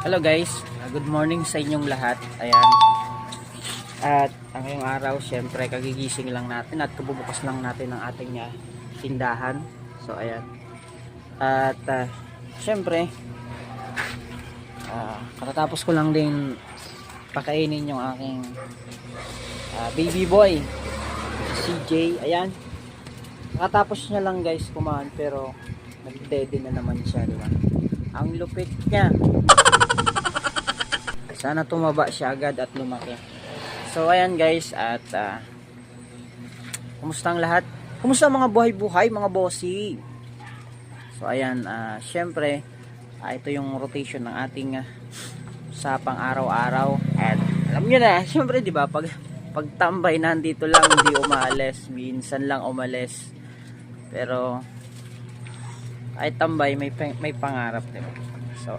Hello guys, good morning sa inyong lahat. Ayan. At ang ngayong araw, syempre kagigising lang natin at kabubukas lang natin ang ating tindahan. So ayan. At syempre katatapos ko lang din pakainin yung aking baby boy si CJ. Ayan. Katapos niya lang guys kumain, pero nagdede na naman siya, di ba? Ang lupit niya. Sana tumaba siya agad at lumaki. So ayan guys, at kumusta ang lahat? Kumusta ang mga buhay-buhay, mga bossy? So ayan, syempre ito yung rotation ng ating sa pang-araw-araw. At alam niyo na, syempre 'di ba, pag tambay nandito lang, hindi umalis, minsan lang umalis. Pero ay tambay, may pangarap, 'di ba? So